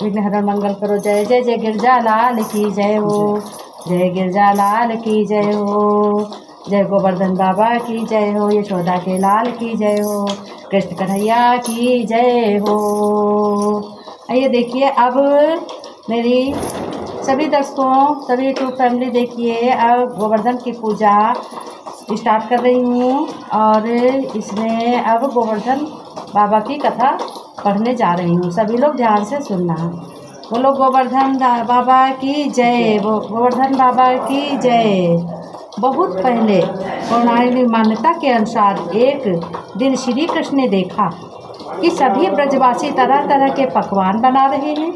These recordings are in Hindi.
विघ्नहरण मंगल करो। जय जय जय गिरजा लाल की जय हो, जय गिरजा लाल की जय हो, जय गोवर्धन बाबा की जय हो, यशोदा के लाल की जय हो, कृष्ण कन्हैया की जय हो। आइए देखिए, अब मेरी सभी दर्शकों, सभी यूट्यूब फैमिली देखिए, अब गोवर्धन की पूजा स्टार्ट कर रही हूँ और इसमें अब गोवर्धन बाबा की कथा पढ़ने जा रही हूँ। सभी लोग ध्यान से सुनना। बोलो गोवर्धन बाबा की जय, गोवर्धन बाबा की जय। बहुत पहले पौराणिक मान्यता के अनुसार एक दिन श्री कृष्ण ने देखा कि सभी ब्रजवासी तरह तरह के पकवान बना रहे हैं,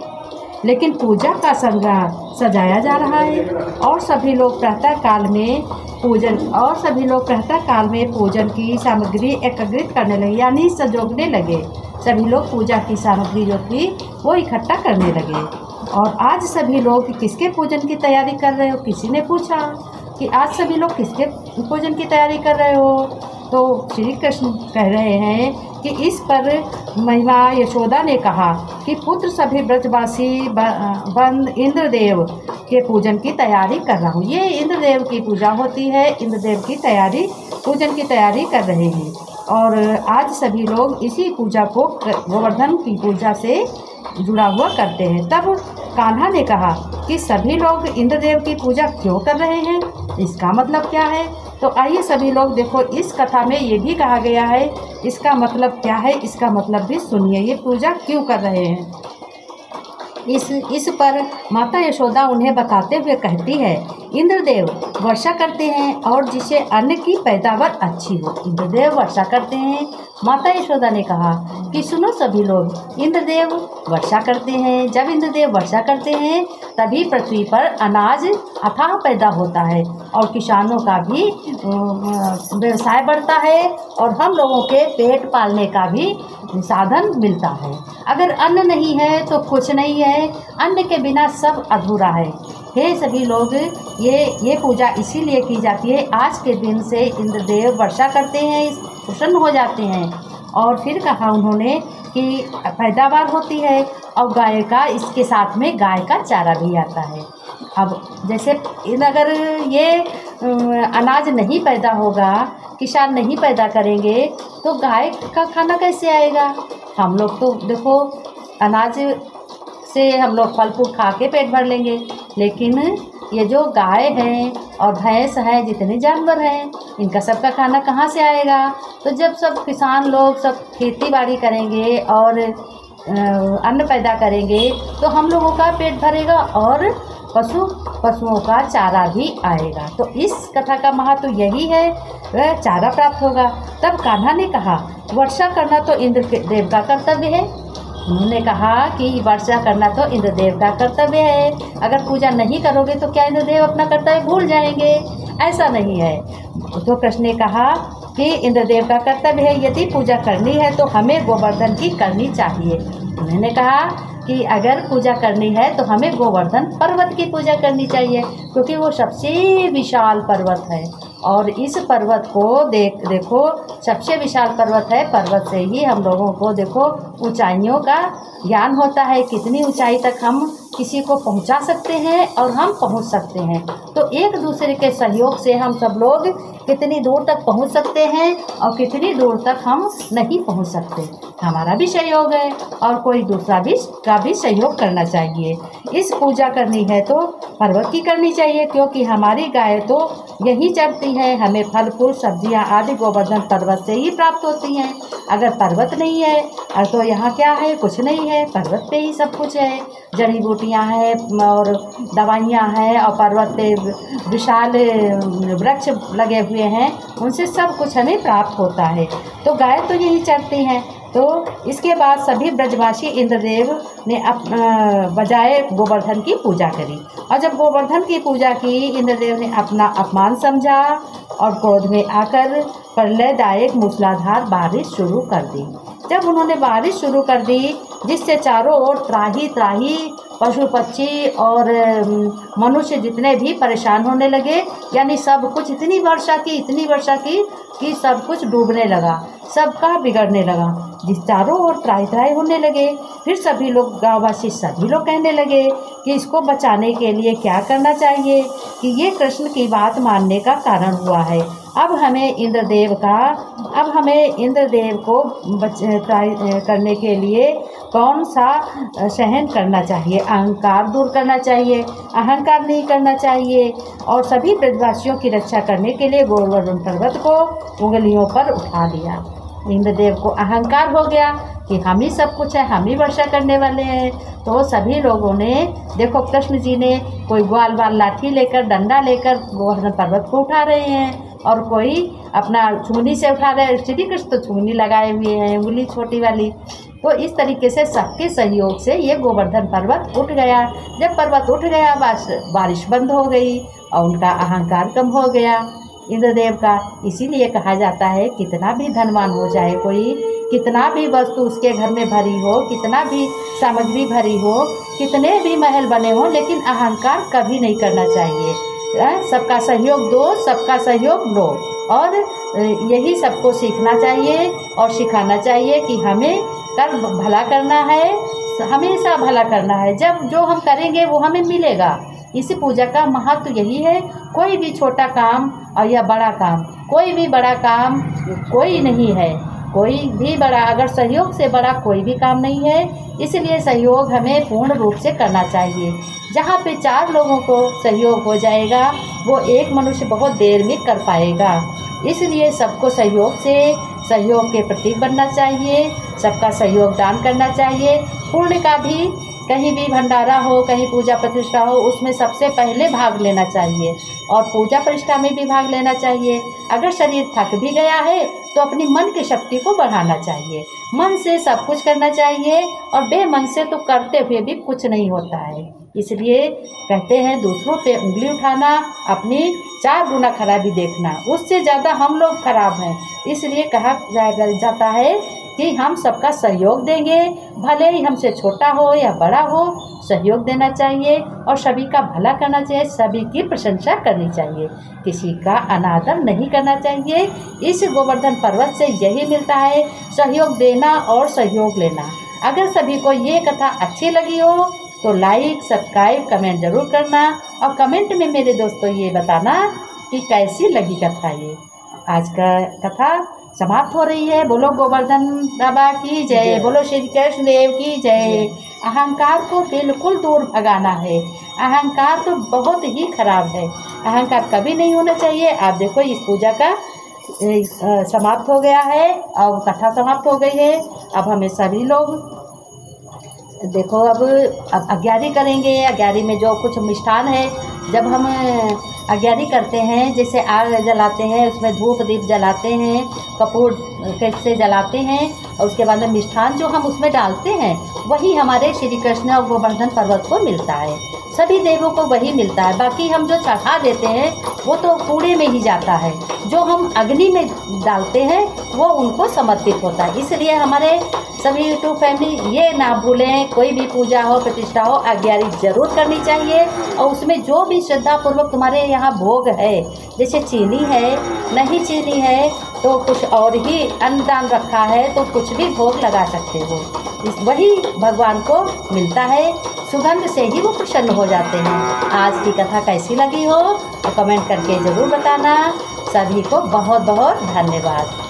लेकिन पूजा का संग्रह सजाया जा रहा है और सभी लोग प्रातः काल में पूजन की सामग्री एकत्रित करने लगे, यानी संजोगने लगे। सभी लोग पूजा की सामग्री जो थी वो इकट्ठा करने लगे। और आज सभी लोग किसके पूजन की तैयारी कर रहे हो? किसी ने पूछा कि आज सभी लोग किसके पूजन की तैयारी कर रहे हो? तो श्री कृष्ण कह रहे हैं कि इस पर महिमा यशोदा ने कहा कि पुत्र सभी ब्रजवासी बंद इंद्रदेव के पूजन की तैयारी कर रहा हूँ। ये इंद्रदेव की पूजा होती है, इंद्रदेव की पूजन की तैयारी कर रहे हैं। और आज सभी लोग इसी पूजा को गोवर्धन की पूजा से जुड़ा हुआ करते हैं। तब कान्हा ने कहा कि सभी लोग इंद्रदेव की पूजा क्यों कर रहे हैं, इसका मतलब क्या है? तो आइए सभी लोग देखो, इस कथा में ये भी कहा गया है, इसका मतलब क्या है, इसका मतलब भी सुनिए। ये पूजा क्यों कर रहे हैं, इस पर माता यशोदा उन्हें बताते हुए कहती है, इंद्रदेव वर्षा करते हैं और जिससे अन्न की पैदावार अच्छी हो, इंद्रदेव वर्षा करते हैं। माता यशोदा ने कहा कि सुनो सभी लोग, इंद्रदेव वर्षा करते हैं। जब इंद्रदेव वर्षा करते हैं तभी पृथ्वी पर अनाज अथाह पैदा होता है और किसानों का भी व्यवसाय बढ़ता है और हम लोगों के पेट पालने का भी साधन मिलता है। अगर अन्न नहीं है तो कुछ नहीं है, अन्न के बिना सब अधूरा है। हे सभी लोग, ये पूजा इसीलिए की जाती है। आज के दिन से इंद्रदेव वर्षा करते हैं, प्रसन्न हो जाते हैं। और फिर कहा उन्होंने कि पैदावार होती है और गाय का, इसके साथ में गाय का चारा भी आता है। अब जैसे अगर ये अनाज नहीं पैदा होगा, किसान नहीं पैदा करेंगे तो गाय का खाना कैसे आएगा? हम लोग तो देखो अनाज से हम लोग फल फूल खा के पेट भर लेंगे, लेकिन ये जो गाय है और भैंस है, जितने जानवर हैं, इनका सबका खाना कहाँ से आएगा? तो जब सब किसान लोग सब खेती बाड़ी करेंगे और अन्न पैदा करेंगे तो हम लोगों का पेट भरेगा और पशुओं का चारा भी आएगा। तो इस कथा का महत्व यही है, वह चारा प्राप्त होगा। तब कान्हा ने कहा, वर्षा करना तो इंद्रदेव का कर्तव्य है। उन्होंने कहा कि वर्षा करना तो इंद्रदेव का कर्तव्य है, अगर पूजा नहीं करोगे तो क्या इंद्रदेव अपना कर्तव्य भूल जाएंगे? ऐसा नहीं है। तो कृष्ण ने कहा कि इंद्रदेव का कर्तव्य है, यदि पूजा करनी है तो हमें गोवर्धन की करनी चाहिए। उन्होंने कहा कि अगर पूजा करनी है तो हमें गोवर्धन पर्वत की पूजा करनी चाहिए, क्योंकि वो सबसे विशाल पर्वत है। और इस पर्वत को देखो, सबसे विशाल पर्वत है। पर्वत से ही हम लोगों को देखो ऊंचाइयों का ज्ञान होता है, कितनी ऊंचाई तक हम किसी को पहुंचा सकते हैं और हम पहुंच सकते हैं। तो एक दूसरे के सहयोग से हम सब लोग कितनी दूर तक पहुंच सकते हैं और कितनी दूर तक हम नहीं पहुंच सकते। हमारा भी सहयोग है और कोई दूसरा का भी सहयोग करना चाहिए। इस पूजा करनी है तो पर्वत की करनी चाहिए, क्योंकि हमारी गाय तो यही चरती है, हमें फल फूल सब्जियां आदि गोवर्धन पर्वत से ही प्राप्त होती हैं। अगर पर्वत नहीं है तो यहाँ क्या है? कुछ नहीं है। पर्वत पे ही सब कुछ है, जड़ी बूटियाँ हैं और दवाइयाँ हैं, और पर्वत पे विशाल वृक्ष लगे हुए हैं, उनसे सब कुछ हमें प्राप्त होता है। तो गाय तो यही चरती हैं। तो इसके बाद सभी ब्रजवासी इंद्रदेव ने बजाय गोवर्धन की पूजा करी, और जब गोवर्धन की पूजा की, इंद्रदेव ने अपना अपमान समझा और क्रोध में आकर प्रलयदायक मूसलाधार बारिश शुरू कर दी। जब उन्होंने बारिश शुरू कर दी, जिससे चारों ओर त्राही त्राही पशु पक्षी और मनुष्य जितने भी परेशान होने लगे, यानी सब कुछ इतनी वर्षा की कि सब कुछ डूबने लगा, सबका बिगड़ने लगा, जिस चारों ओर त्राही त्राही होने लगे। फिर सभी लोग, गाँववासी सभी लोग कहने लगे कि इसको बचाने के लिए क्या करना चाहिए, कि ये कृष्ण की बात मानने का कारण हुआ है। अब हमें इंद्रदेव को करने के लिए कौन सा सहन करना चाहिए, अहंकार दूर करना चाहिए, अहंकार नहीं करना चाहिए। और सभी ब्रजवासियों की रक्षा करने के लिए गोवर्धन पर्वत को उंगलियों पर उठा लिया। इंद्रदेव को अहंकार हो गया कि हम ही सब कुछ है, हम ही वर्षा करने वाले हैं। तो सभी लोगों ने, देखो कृष्ण जी ने कोई ग्वाल बाल लाठी लेकर, डंडा लेकर गोवर्धन पर्वत को उठा रहे हैं, और कोई अपना छूनी से उठा रहे हैं। श्री कृष्ण तो छूनी लगाए हुए हैं, उंगली छोटी वाली। तो इस तरीके से सबके सहयोग से ये गोवर्धन पर्वत उठ गया। जब पर्वत उठ गया, बारिश बंद हो गई और उनका अहंकार कम हो गया इंद्रदेव का। इसीलिए कहा जाता है, कितना भी धनवान हो जाए कोई, कितना भी वस्तु उसके घर में भरी हो, कितना भी सामग्री भरी हो, कितने भी महल बने हो, लेकिन अहंकार कभी नहीं करना चाहिए। सबका सहयोग दो, सबका सहयोग लो। और यही सबको सीखना चाहिए और सिखाना चाहिए कि हमें भला करना है, हमेशा भला करना है। जब जो हम करेंगे वो हमें मिलेगा। इस पूजा का महत्व यही है। कोई भी छोटा काम और या बड़ा काम, कोई भी बड़ा काम कोई नहीं है, कोई भी बड़ा, अगर सहयोग से बड़ा कोई भी काम नहीं है। इसलिए सहयोग हमें पूर्ण रूप से करना चाहिए। जहाँ पे 4 लोगों को सहयोग हो जाएगा, वो एक मनुष्य बहुत देर में कर पाएगा। इसलिए सबको सहयोग के प्रतीक बनना चाहिए, सबका सहयोग दान करना चाहिए। पुण्य का भी, कहीं भी भंडारा हो, कहीं पूजा प्रतिष्ठा हो, उसमें सबसे पहले भाग लेना चाहिए और पूजा प्रतिष्ठा में भी भाग लेना चाहिए। अगर शरीर थक भी गया है तो अपनी मन की शक्ति को बढ़ाना चाहिए। मन से सब कुछ करना चाहिए और बेमन से तो करते हुए भी कुछ नहीं होता है। इसलिए कहते हैं, दूसरों पे उंगली उठाना, अपनी 4 गुना खराबी देखना, उससे ज़्यादा हम लोग खराब हैं। इसलिए कहा जाता है कि हम सबका सहयोग देंगे, भले ही हमसे छोटा हो या बड़ा हो, सहयोग देना चाहिए और सभी का भला करना चाहिए, सभी की प्रशंसा करनी चाहिए, किसी का अनादर नहीं करना चाहिए। इस गोवर्धन पर्वत से यही मिलता है, सहयोग देना और सहयोग लेना। अगर सभी को ये कथा अच्छी लगी हो तो लाइक, सब्सक्राइब, कमेंट ज़रूर करना और कमेंट में मेरे दोस्तों ये बताना कि कैसी लगी कथा। ये आज का कथा समाप्त हो रही है। बोलो गोवर्धन बाबा की जय, बोलो श्री कृष्ण देव की जय। अहंकार को बिल्कुल दूर भगाना है। अहंकार तो बहुत ही खराब है, अहंकार कभी नहीं होना चाहिए। आप देखो, इस पूजा का समाप्त हो गया है और कथा समाप्त हो गई है। अब हमें सभी लोग देखो, अब अग्यारी करेंगे। अग्यारी में जो कुछ मिष्ठान है, जब हम अग्यारी करते हैं, जैसे आग जलाते हैं, उसमें धूप दीप जलाते हैं, कपूर कैसे जलाते हैं, और उसके बाद में मिष्ठान जो हम उसमें डालते हैं, वही हमारे श्री कृष्ण और गोवर्धन पर्वत को मिलता है। सभी देवों को वही मिलता है। बाकी हम जो चढ़ा देते हैं वो तो कूड़े में ही जाता है, जो हम अग्नि में डालते हैं वो उनको समर्पित होता है। इसलिए हमारे सभी यूट्यूब फैमिली ये ना भूलें, कोई भी पूजा हो, प्रतिष्ठा हो, अग्यारी जरूर करनी चाहिए। और उसमें जो भी श्रद्धापूर्वक तुम्हारे यहाँ भोग है, जैसे चीनी है, नहीं चीनी है तो कुछ और ही अन्नदान रखा है तो कुछ भी भोग लगा सकते हो। वही भगवान को मिलता है, सुगंध से ही वो प्रसन्न हो जाते हैं। आज की कथा कैसी लगी हो तो कमेंट करके ज़रूर बताना। सभी को बहुत बहुत धन्यवाद।